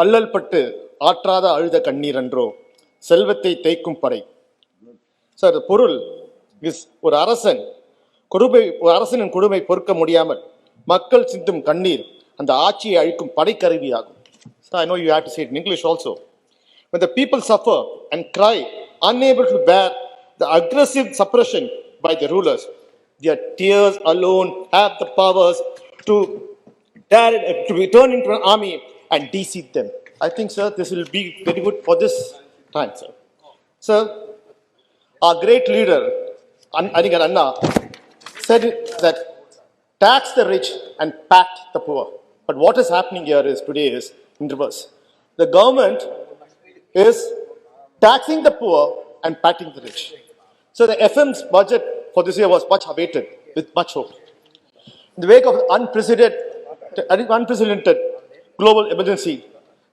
அல்லல் பட்டு ஆற்றாத அழுத கண்ணீர் என்றோ செல்வத்தை தேய்க்கும் படை. சார் பொருள் இஸ் ஒரு அரசனின் கொடுமை பொறுக்க முடியாமல் மக்கள் சிந்தும் கண்ணீர் அந்த ஆட்சியை அழிக்கும் படைக்கருவியாகும். So I know you have to say it in English also. When the people suffer and cry, unable to bear the aggressive suppression by the rulers, their tears alone have the powers to turn into an army and deceive them. I think, sir, this will be very good for this time, sir. Sir, our great leader, Anigar Anna, said that tax the rich and pat the poor. But what is happening here is today is in reverse. The government is taxing the poor and patting the rich. So the FM's budget for this year was much awaited with much hope. In the wake of the unprecedented global emergency,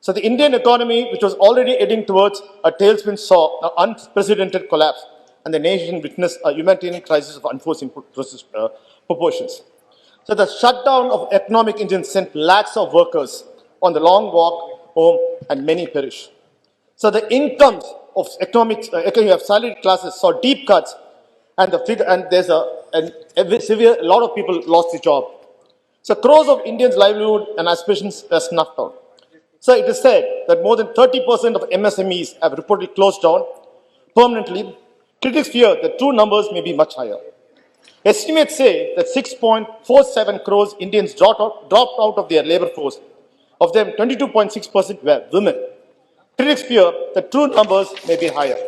so the Indian economy, which was already heading towards a tailspin, saw an unprecedented collapse, and the nation witnessed a humanitarian crisis of unforeseen proportions. So the shutdown of economic engines sent lakhs of workers on the long walk home, and many perished. So the incomes of you have salaried classes saw deep cuts, and there's a lot of people lost their job. So crores of Indians' livelihood and aspirations were snuffed out. So it is said that more than 30% of MSMEs have reportedly closed down permanently. Critics fear that true numbers may be much higher. Estimates say that 6.47 crores Indians dropped out of their labor force. Of them, 22.6% were women. Critics fear that true numbers may be higher.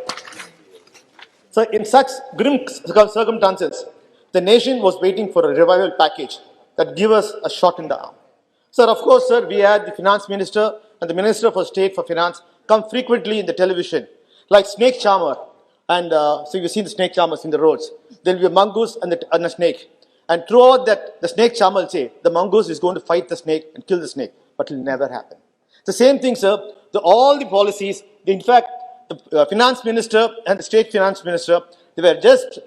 So in such grim circumstances, the nation was waiting for a revival package that give us a shot in the arm. Sir, of course, sir, we had the finance minister and the minister for state for finance come frequently in the television, like snake charmer. And so you've seen the snake charmers in the roads. There will be a mongoose and a snake. And throughout that, the snake charmer will say, the mongoose is going to fight the snake and kill the snake, but it will never happen. The same thing, sir, all the policies, in fact, the finance minister and the state finance minister, they were just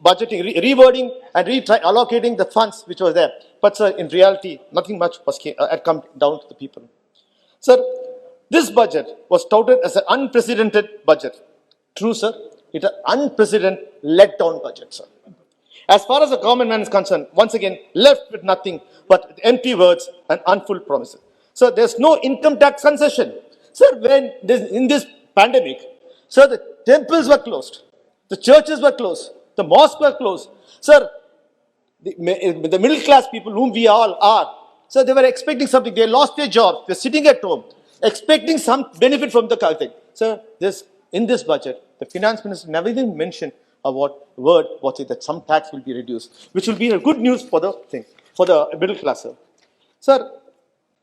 budgeting, rewording and allocating the funds which was there. But sir, in reality, nothing much had come down to the people. Sir, this budget was touted as an unprecedented budget. True, sir. It's an unprecedented let-down budget, sir. As far as the common man is concerned, once again, left with nothing but empty words and unfulfilled promises. So there's no income tax concession. Sir, in this pandemic, sir, the temples were closed, the churches were closed, the mosques were closed. Sir, the middle class people whom we all are, so they were expecting something. They lost their jobs. They're sitting at home, expecting some benefit from the thing. Sir, in this budget, the finance minister never even mentioned that some tax will be reduced, which will be a good news for the middle class. Sir,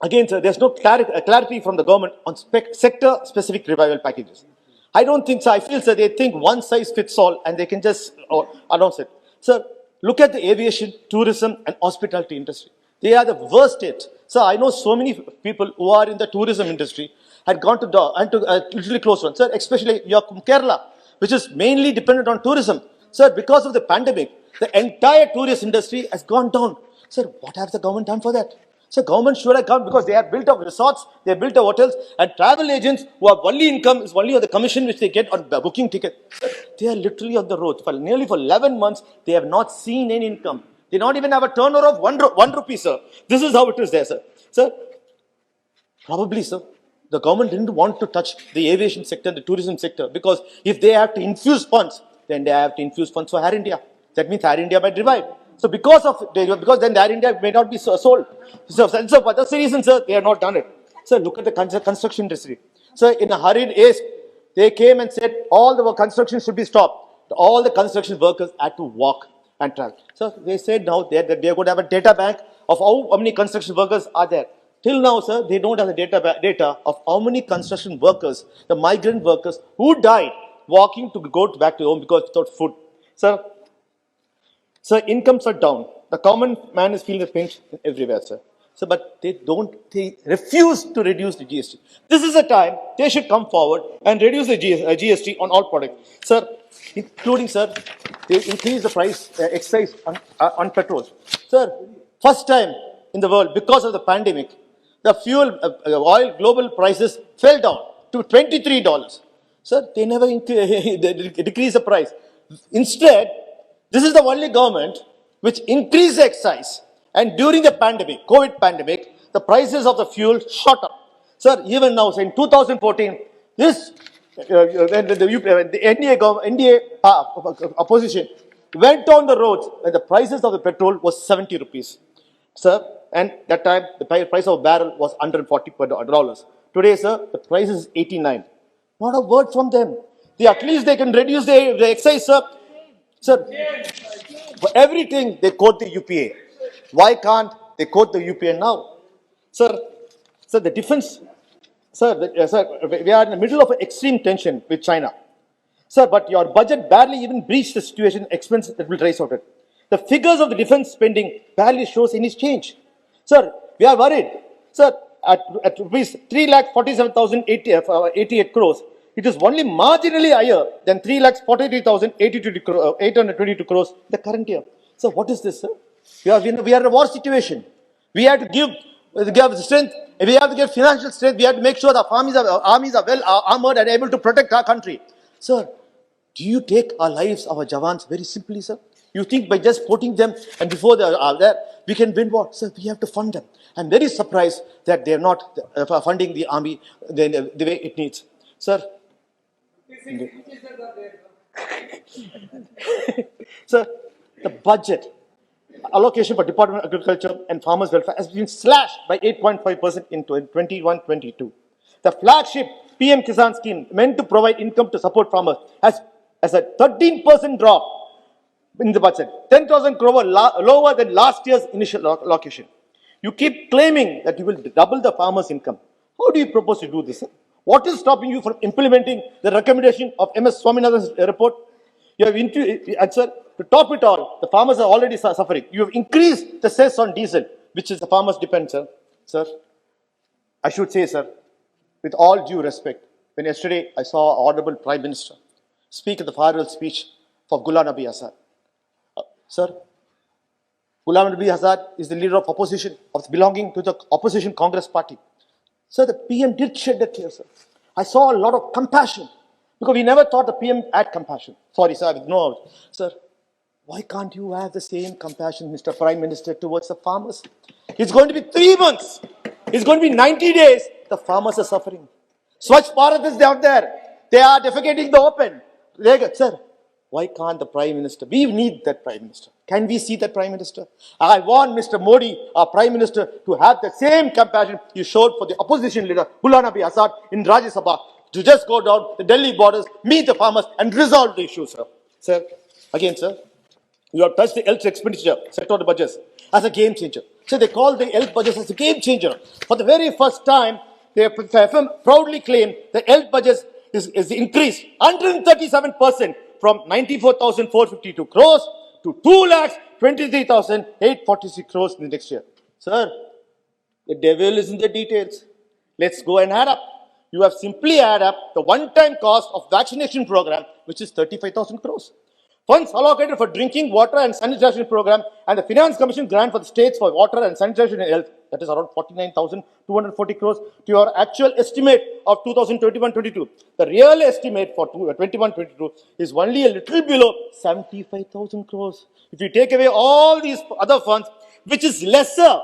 again, sir, there's no clarity from the government on sector-specific revival packages. I don't think so. I feel, sir, they think one size fits all and they can just announce it. Sir, look at the aviation, tourism, and hospitality industry. They are the worst hit. So I know so many people who are in the tourism industry had gone to literally close one. Sir, especially Kerala, which is mainly dependent on tourism. Sir, because of the pandemic, the entire tourist industry has gone down. Sir, what has the government done for that? So government should have come, because they have built up resorts, they have built up hotels, and travel agents who have only income is only on the commission which they get on the booking ticket. They are literally on the road. For 11 months, they have not seen any income. They don't even have a turnover of 1 rupee, sir. This is how it is there, sir. Sir, probably, sir, the government didn't want to touch the aviation sector, the tourism sector, because if they have to infuse funds, then they have to infuse funds for Air India. That means Air India might revive. So because then Air India may not be sold. So that's the reason, sir, they have not done it. Sir, look at the construction industry. Sir, in a hurried haste, they came and said all the construction should be stopped. All the construction workers had to walk and travel. So they said now that they are going to have a data bank of how many construction workers are there. Till now, sir, they don't have the data of how many construction workers, the migrant workers who died walking to go back to home because without food. Sir, incomes are down. The common man is feeling the pinch everywhere, sir. So, but they refuse to reduce the GST. This is the time they should come forward and reduce the GST on all products. Sir, including, sir, they increase the price, excise on petrol. Sir, first time in the world, because of the pandemic, the fuel, oil global prices fell down to $23. Sir, they never they decrease the price. Instead, this is the only government which increased the excise. And during the pandemic, COVID pandemic, the prices of the fuel shot up. Sir, even now, say in 2014, this when the NDA opposition went on the roads when the prices of the petrol was 70 rupees. Sir, and that time the price of a barrel was $140. Today, sir, the price is 89. Not a word from them. At least they can reduce the excise, sir. Sir, for everything they quote the UPA. Why can't they quote the UPA now? Sir, the defense, sir, we are in the middle of an extreme tension with China. Sir, but your budget barely even breached the situation expense that will rise out of it. The figures of the defense spending barely shows any change. Sir, we are worried. Sir, at rupees 3,47,088 crores, it is only marginally higher than 3,43,822 crores the current year. So what is this, sir? We are in a war situation. We have to give strength. We have to give financial strength. We have to make sure the armies are well armored and able to protect our country. Sir, do you take our lives, our jawans, very simply, sir? You think by just putting them and before they are there, we can win war? Sir, we have to fund them. I'm very surprised that they are not funding the army the way it needs. Sir, sir, the budget allocation for Department of Agriculture and Farmers Welfare has been slashed by 8.5% in 21-22. The flagship PM Kisan scheme meant to provide income to support farmers has a 13% drop in the budget, 10,000 crore lower than last year's initial allocation. You keep claiming that you will double the farmers' income. How do you propose to do this? What is stopping you from implementing the recommendation of MS Swaminathan's report? You have answer to top it all. The farmers are already suffering. You have increased the cess on diesel, which is the farmers' depend, sir. Sir, I should say, sir, with all due respect, when yesterday I saw our Honorable Prime Minister speak at the farewell speech for Ghulam Nabi Azad. Sir, Ghulam Nabi Azad is the leader of opposition, belonging to the opposition Congress party. Sir, the PM did shed a tear, sir. I saw a lot of compassion because we never thought the PM had compassion. Sorry, sir, no, sir. Why can't you have the same compassion, Mr. Prime Minister, towards the farmers? It's going to be 3 months. It's going to be 90 days. The farmers are suffering. Swachh Bharat is out there. They are defecating in the open. Sir, why can't the Prime Minister? We need that Prime Minister. Can we see that Prime Minister? I want Mr. Modi, our Prime Minister, to have the same compassion he showed for the opposition leader, Ghulam Nabi Azad, in Rajya Sabha, to just go down the Delhi borders, meet the farmers, and resolve the issue, sir. Sir, again, sir, you have touched the health expenditure sector of the budgets as a game changer. So they call the health budgets as a game changer. For the very first time, the FM proudly claim the health budget is increased 137% from 94,452 crores to 2,23,846 crores in the next year. Sir, the devil is in the details. Let's go and add up. You have simply add up the one-time cost of vaccination program, which is 35,000 crores. Funds allocated for drinking water and sanitation program and the Finance Commission grant for the states for water and sanitation and health, that is around 49,240 crores to your actual estimate of 2021-22. The real estimate for 21-22 is only a little below 75,000 crores. If you take away all these other funds, which is lesser,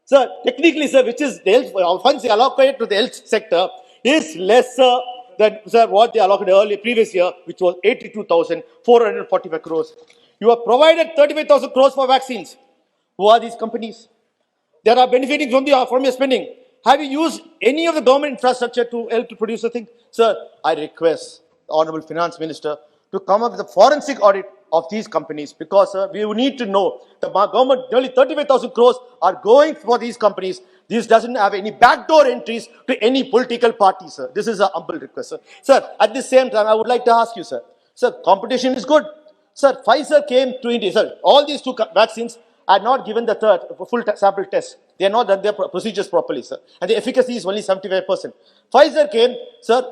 sir, technically, sir, which is the health, funds allocated to the health sector is lesser than, sir, what they allocated earlier, previous year, which was 82,445 crores. You have provided 35,000 crores for vaccines. Who are these companies? They are benefiting from your spending. Have you used any of the government infrastructure to help to produce a thing? Sir, I request the Honorable Finance Minister to come up with a forensic audit of these companies because, sir, we need to know the government, nearly 35,000 crores are going for these companies. This doesn't have any backdoor entries to any political party, sir. This is a humble request, sir. Sir, at the same time, I would like to ask you, sir. Sir, competition is good. Sir, Pfizer came to India. Sir, all these two vaccines are not given the full sample test. They are not done their procedures properly, sir. And the efficacy is only 75%. Pfizer came, sir,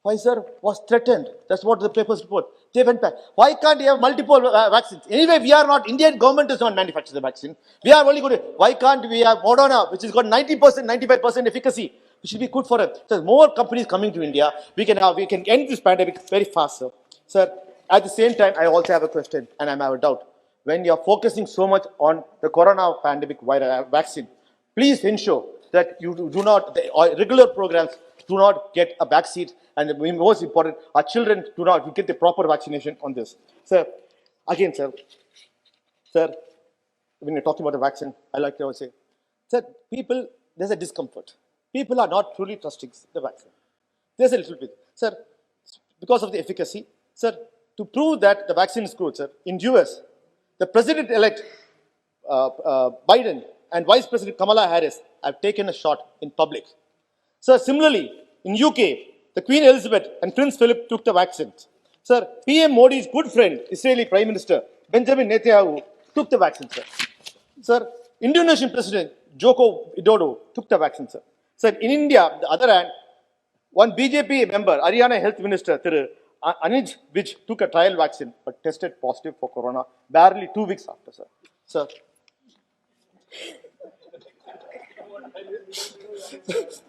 Pfizer was threatened. That's what the papers report. They went back. Why can't you have multiple vaccines? Anyway, we are not, Indian government does not manufacture the vaccine. We are only good. Why can't we have Moderna, which has got 90%, 95% efficacy? Which should be good for it. So more companies coming to India, we can end this pandemic very fast, sir. Sir, at the same time, I also have a question and I have a doubt. When you are focusing so much on the corona pandemic vaccine, please ensure that you do not, the regular programs do not get a backseat, and the most important, our children do not get the proper vaccination on this. Sir, again, sir, when you're talking about the vaccine, I like to say, sir, there's a discomfort. People are not truly trusting the vaccine. There's a little bit. Sir, because of the efficacy, sir, to prove that the vaccine is good, sir, in US, the president-elect Biden and Vice President Kamala Harris have taken a shot in public. Sir, similarly, in UK, the Queen Elizabeth and Prince Philip took the vaccines. Sir, PM Modi's good friend, Israeli Prime Minister Benjamin Netanyahu, took the vaccine, sir. Sir, Indonesian President Joko Widodo took the vaccine, sir. Sir, in India, on the other hand, one BJP member, Haryana Health Minister, Anij Vij, took a trial vaccine but tested positive for corona barely 2 weeks after, sir. Sir,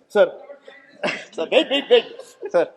sir, sir, wait. Sir,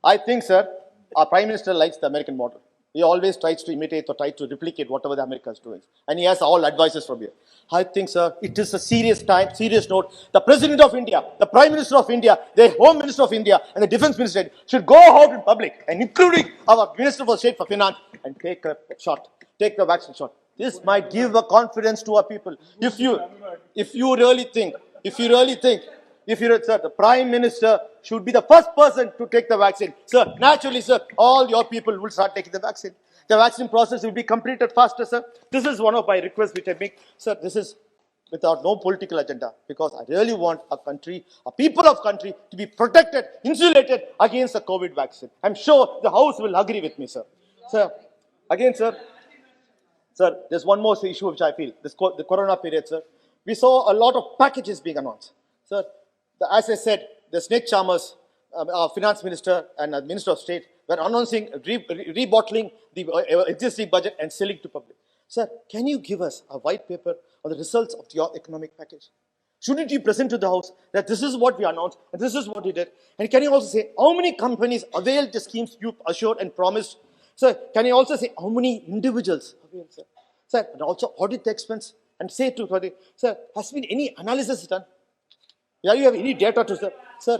I think, sir, our Prime Minister likes the American model. He always tries to imitate or try to replicate whatever the America is doing. And he has all advices from here. I think, sir, it is a serious time, serious note. The President of India, the Prime Minister of India, the Home Minister of India, and the Defense Minister should go out in public, and including our Minister for State for Finance, and take a shot, take the vaccine shot. This might give a confidence to our people. If you really think, sir, the Prime Minister should be the first person to take the vaccine. Sir, naturally, sir, all your people will start taking the vaccine. The vaccine process will be completed faster, sir. This is one of my requests which I make. Sir, this is without no political agenda, because I really want our country, our people of country, to be protected, insulated against the COVID vaccine. I'm sure the House will agree with me, sir. Sir, again, sir, there's one more issue which I feel, the corona period, sir. We saw a lot of packages being announced. Sir, as I said, the Snake Charmers, our finance minister and minister of state were announcing rebottling the existing budget and selling to public. Sir, can you give us a white paper on the results of your economic package? Shouldn't you present to the House that this is what we announced and this is what we did? And can you also say how many companies availed the schemes you assured and promised? Sir, can you also say how many individuals availed, sir? Sir, and also audit the expense and say to the, sir, has been any analysis done? Yeah, you have any data to, sir? Sir,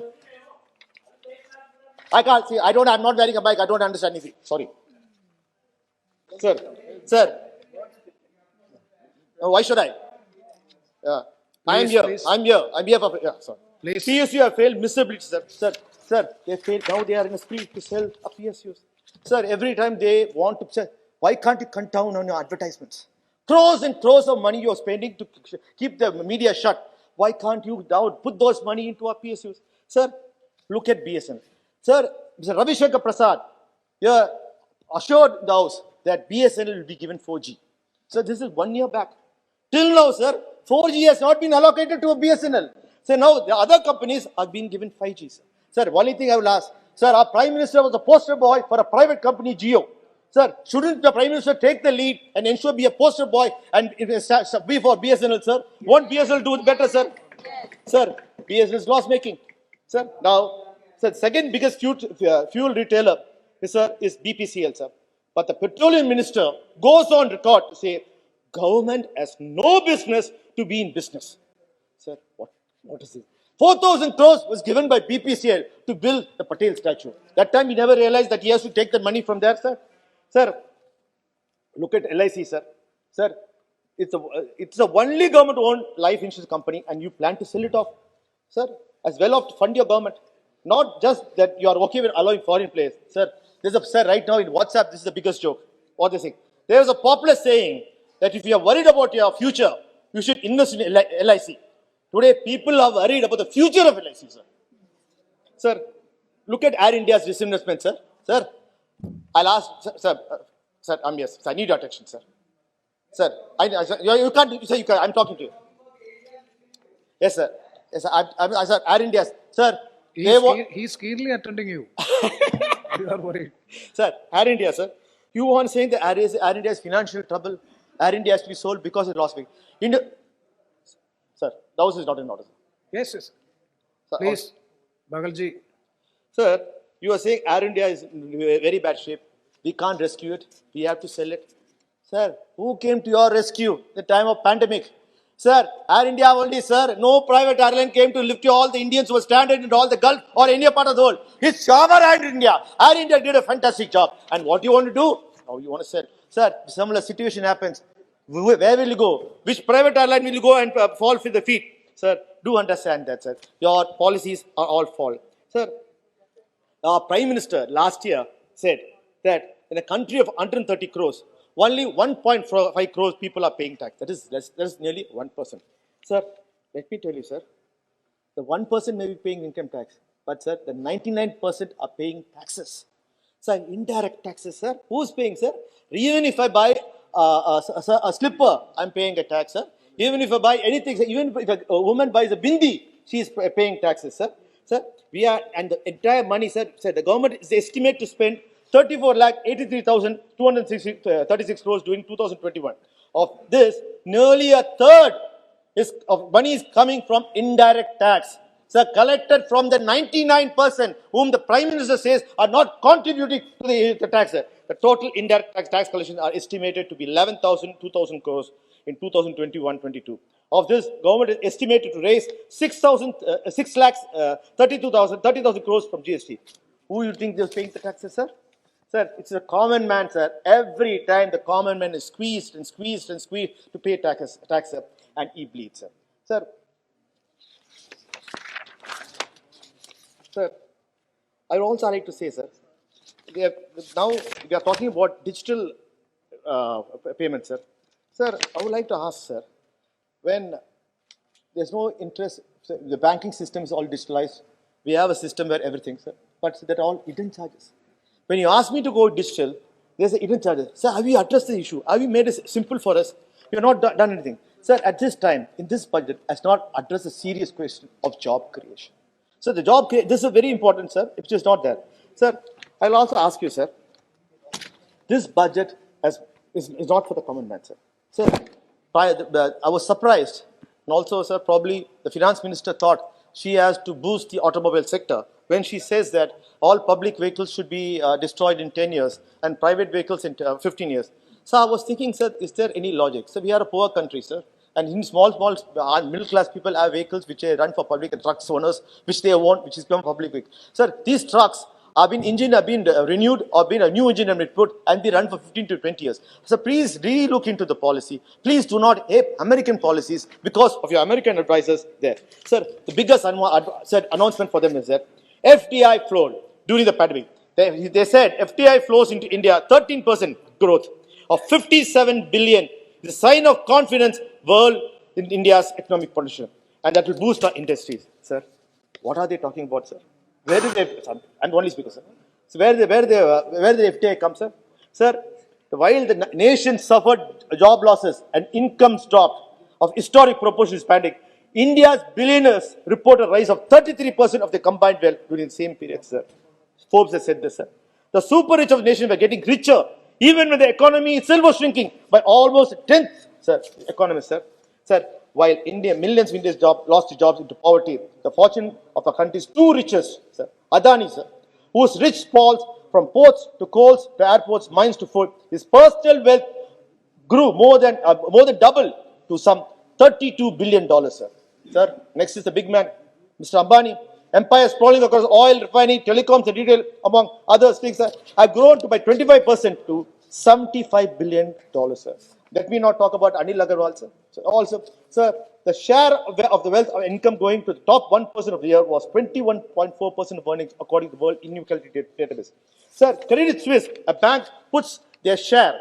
I can't see. I'm not wearing a mic. I don't understand anything. Sorry. Sir. Why should I? Yeah. Please. I'm here for, yeah, sorry. Please. PSU have failed miserably, sir. Sir, they failed. Now they are in a spree to sell a PSUs. Sir, every time they want to say, why can't you cut down on your advertisements? Crores and crores of money you're spending to keep the media shut. Why can't you now put those money into our PSUs? Sir, look at BSNL. Sir, Mr. Ravi Shankar Prasad, you assured the House that BSNL will be given 4G. Sir, this is 1 year back. Till now, sir, 4G has not been allocated to a BSNL. So now the other companies are being given 5G, sir. Sir, only thing I will ask, sir, our Prime Minister was a poster boy for a private company, Jio. Sir, shouldn't the Prime Minister take the lead and ensure be a poster boy and be for BSNL, sir? Won't BSNL do it better, sir? Sir, BSNL is loss making. Sir, now, sir, second biggest fuel retailer is BPCL, sir. But the petroleum minister goes on record to say, government has no business to be in business. Sir, what is this? 4,000 crores was given by BPCL to build the Patel statue. That time he never realized that he has to take the money from there, sir. Sir, look at LIC, sir. Sir, it's the only government-owned life insurance company, and you plan to sell it off, sir, as well off to fund your government. Not just that you are okay with allowing foreign players, sir. Sir, right now in WhatsApp, this is the biggest joke. What they say? There is a popular saying that if you are worried about your future, you should invest in LIC. Today, people are worried about the future of LIC, sir. Sir, look at Air India's disinvestment, sir. Sir, I'll ask, sir, yes, sir, I need your attention, sir. Sir, you can't, sir, I'm talking to you. Yes, sir. Yes, sir, Air India, sir. He's keenly attending you. You are worried. Sir, Air India, sir. You want saying that Air India is financial trouble. Air India has to be sold because it lost weight. India, sir, the house is not in order. Yes, yes. Sir, Please, Bagalji. sir, you are saying Air India is in very bad shape. We can't rescue it. We have to sell it. Sir, who came to your rescue at the time of pandemic? Sir, Air India only, sir. No private airline came to lift you all the Indians who were stranded in all the Gulf or any part of the world. It's our Air India. Air India did a fantastic job. And what do you want to do? Now you want to say, sir, similar situation happens. Where will you go? Which private airline will you go and fall for the feet? Sir, do understand that, sir. Your policies are all fault. Sir, our Prime Minister last year said that in a country of 130 crores, only 1.5 crores people are paying tax. That is nearly 1%. Sir, let me tell you, sir, the 1% may be paying income tax, but sir, the 99% are paying taxes. Sir, indirect taxes, sir. Who's paying, sir? Even if I buy a slipper, I'm paying a tax, sir. Even if I buy anything, sir, even if a woman buys a bindi, she is paying taxes, sir. Sir, we are, and the entire money, sir, the government is estimated to spend 34,83,236 crores during 2021. Of this, nearly a third of money is coming from indirect tax. Sir, collected from the 99% whom the Prime Minister says are not contributing to the tax. The total indirect tax collections are estimated to be 2,000 crores in 2021-22. Of this, government is estimated to raise 6 lakhs, 30,000 crores from GST. Who you think is paying the taxes, sir? Sir, it's a common man, sir. Every time the common man is squeezed and squeezed and squeezed to pay taxes, and he bleeds, sir. Sir, I would also like to say, sir, now we are talking about digital payments, sir. Sir, I would like to ask, sir, when there's no interest, sir, the banking system is all digitalized. We have a system where everything, sir, but that all hidden charges. When you ask me to go digital, there's a hidden charges. Sir, have you addressed the issue? Have you made it simple for us? We have not done anything. Sir, at this time, in this budget, has not addressed the serious question of job creation. So the this is very important, sir, which is not there. Sir, I'll also ask you, sir, this budget is not for the common man, sir. Sir, I was surprised, and also, sir, probably the finance minister thought she has to boost the automobile sector when she says that all public vehicles should be destroyed in 10 years and private vehicles in 15 years. So I was thinking, sir, is there any logic? So we are a poor country, sir. And in small, middle class people have vehicles which they run for public and trucks owners, which they want, which is become public vehicle. Sir, these trucks have been renewed or been a new engine have been put and be run for 15 to 20 years. So please re-look into the policy. Please do not ape American policies because of your American advisors there. Sir, the biggest announcement for them is that FDI flowed during the pandemic. They said FDI flows into India 13% growth of 57 billion is a sign of confidence world in India's economic potential, and that will boost our industries. Sir, what are they talking about, sir? Where did they? And only speaker, sir. So where the FDI come, sir? Sir, while the nation suffered job losses and incomes dropped of historic proportions pandemic, India's billionaires report a rise of 33% of the combined wealth during the same period, sir. Forbes has said this, sir. The super rich of the nation were getting richer, even when the economy itself was shrinking by almost a tenth, sir. Economists, sir. Sir, while millions of Indians lost their jobs into poverty, the fortune of the country's two richest, sir, Adani, sir, whose rich sprawls from ports to coals to airports, mines to food, his personal wealth grew more than double to some $32 billion, sir. Sir, next is the big man, Mr. Ambani. Empires sprawling across oil, refining, telecoms, and retail, among other things, sir, have grown by 25% to $75 billion, sir. Let me not talk about Anil Agarwal, sir. So also, sir, the share of the wealth of income going to the top 1% of the year was 21.4% of earnings, according to the World Inequality Database. Sir, Credit Suisse, a bank, puts their share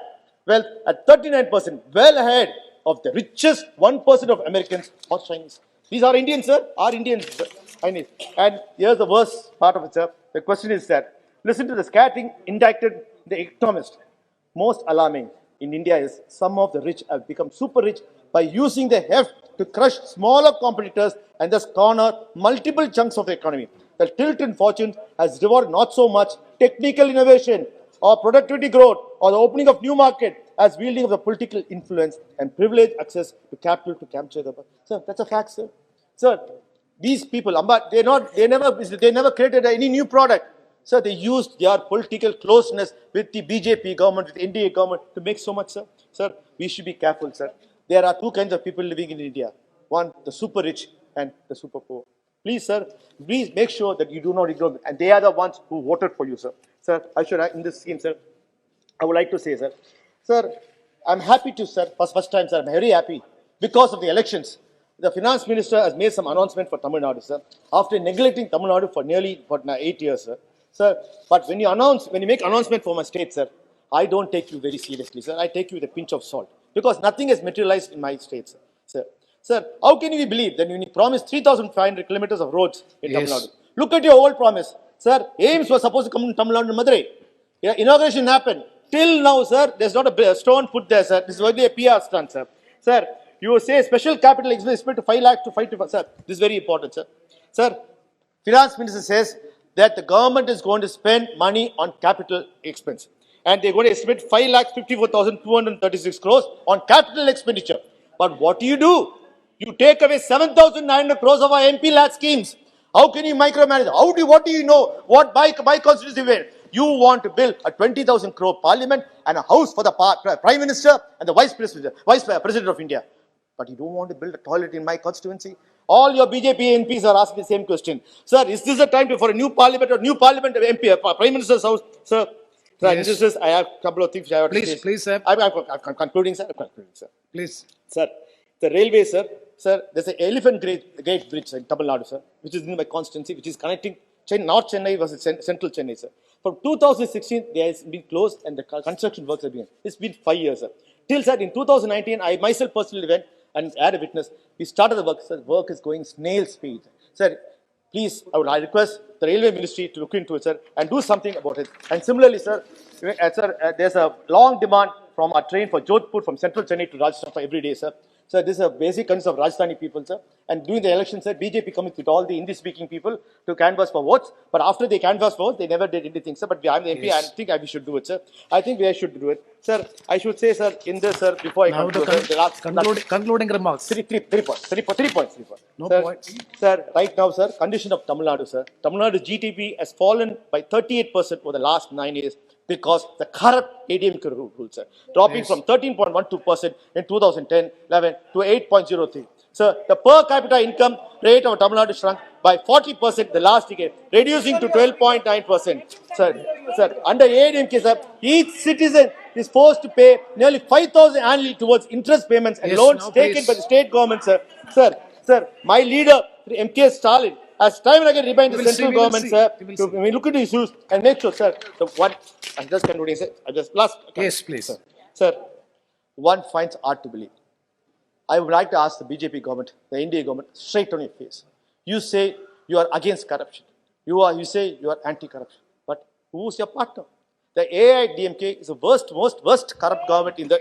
wealth at 39%, well ahead of the richest 1% of Americans or Chinese. These are Indians, sir. Are Indians, sir. And here's the worst part of it, sir. The question is that, listen to the scattering indicted The Economist. Most alarming in India is some of the rich have become super rich by using the heft to crush smaller competitors and thus corner multiple chunks of the economy. The tilt in fortune has rewarded not so much technical innovation or productivity growth or the opening of new market as wielding of the political influence and privileged access to capital to capture the. Sir, that's a fact, sir. Sir, these people, they never created any new product. Sir, they used their political closeness with the BJP government, with the NDA government to make so much, sir. Sir, we should be careful, sir. There are two kinds of people living in India. One, the super rich and the super poor. Please, sir, please make sure that you do not ignore them. And they are the ones who voted for you, sir. Sir, I should, in this scheme, sir, I would like to say, sir, I'm happy to, sir, first time, sir, I'm very happy because of the elections. The finance minister has made some announcement for Tamil Nadu, sir, after neglecting Tamil Nadu for nearly 8 years, sir. Sir, but when you make announcement for my state, sir, I don't take you very seriously, sir. I take you with a pinch of salt because nothing has materialized in my state, sir. Sir, how can we believe that when you promised 3,500 kilometers of roads in Tamil Nadu? Look at your old promise, sir. AIMS was supposed to come to Tamil Nadu and Madurai. Yeah, inauguration happened. Till now, sir, there's not a stone put there, sir. This is only a PR stunt, sir. Sir, you say special capital expenditure to 5 lakh to 5 to, sir. This is very important, sir. Sir, finance minister says that the government is going to spend money on capital expense. And they're going to estimate 5,54,236 crores on capital expenditure. But what do? You take away 7,900 crores of our MP lad schemes. How can you micromanage? What do you know? What by constituency way? You want to build a 20,000 crore parliament and a house for the prime minister and the vice president of India. But you don't want to build a toilet in my constituency. All your BJP MPs are asking the same question. Sir, is this the time for a new parliament MP, prime minister's house? Sir, yes. I have a couple of things I have to say. Please, sir. I'm concluding, sir. Please. Sir, the railway, sir, there's an elephant gate bridge in Tamil Nadu, sir, which is in my constituency, which is connecting North Chennai versus Central Chennai, sir. From 2016, there has been closed and the construction works have been. It's been 5 years, sir. Till, sir, in 2019, I myself personally went and had a witness. We started the work, sir. Work is going snail speed. Sir, please, I request the railway ministry to look into it, sir, and do something about it. And similarly, sir, there's a long demand from our train for Jodhpur from Central Chennai to Rajasthan for every day, sir. So this is a basic concern of Rajasthani people, sir. And during the election, sir, BJP coming with all the Hindi-speaking people to canvass for votes. But after they canvass for votes, they never did anything, sir. But I'm the MP, yes. I think we should do it, sir. I think we should do it. Sir, I should say, sir, in this, sir, before I now conclude, concluding remarks. Three points. No sir, points. Sir, right now, sir, condition of Tamil Nadu, sir. Tamil Nadu's GDP has fallen by 38% over the last 9 years because the corrupt ADMK rule, sir. Dropping from 13.12% in 2010-11 to 8.03. Sir, the per capita income rate of Tamil Nadu shrunk by 40% the last decade, reducing to 12.9%. Sir, under ADMK, sir, each citizen is forced to pay nearly 5,000 annually towards interest payments and loans taken by the state government, sir. Sir, my leader, MK Stalin, has time and again reminded the central government, sir, to look into issues and make sure, sir, I'm just concluding, sir. Yes, please. Sir, one finds hard to believe. I would like to ask the BJP government, the NDA government, straight on your face. You say you are against corruption. You say you are anti-corruption. But who's your partner? The AIDMK is the most worst corrupt government in the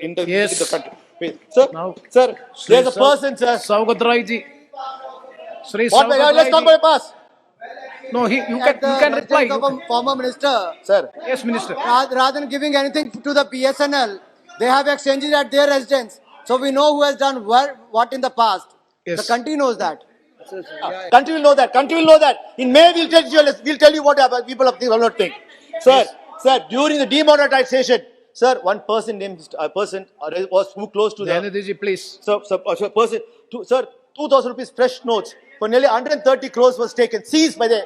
country. Wait, sir, now, sir, there's a person, sir. Saugat Rai ji. Let's talk about pass. No, you can reply. Former minister. Sir. Yes, minister. Rather than giving anything to the BSNL, they have exchanges at their residence. So we know who has done what in the past. Yes. The country knows that. Country will know that. In May, we'll tell you what people will not think. Sir, sir, during the demonetization, sir, one person was who close to Dayanidhi, please. Sir, 2,000 rupees fresh notes for nearly 130 crores was taken, seized by the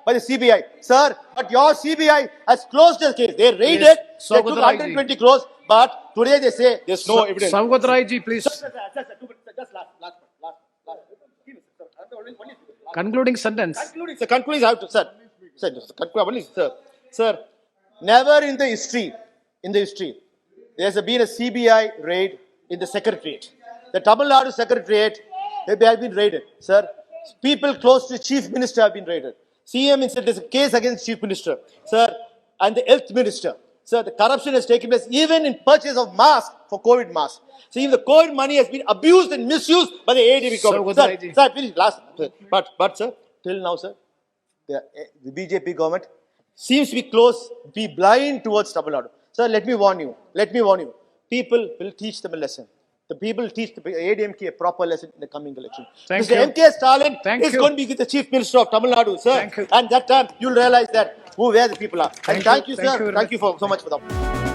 CBI. Sir, but your CBI has closed the case. They raided, they took 120 crores, but today they say there's no evidence. Saugat Rai ji, please. Sir, just last. Concluding sentence. Concluding, I have to, sir, never in the history, there's been a CBI raid in the secretariat. The Tamil Nadu secretariat, they have been raided, sir. People close to chief minister have been raided. CM said there's a case against chief minister, sir, and the health minister. Sir, the corruption has taken place even in purchase of masks for COVID masks. See, the COVID money has been abused and misused by the ADB So government. good, Sir, Raji. sir, please, last, but sir, till now, sir, the BJP government seems to be close, be blind towards Tamil Nadu. Sir, let me warn you. Let me warn you. People will teach them a lesson. The people will teach the ADMK a proper lesson in the coming election. Thank Mr. you. M.K. Stalin Thank is you. going to be the Chief Minister of Tamil Nadu, sir. Thank you. And that time you'll realize that where the people are. And Thank you. thank you, Thank sir. you very Thank much. you so much for that.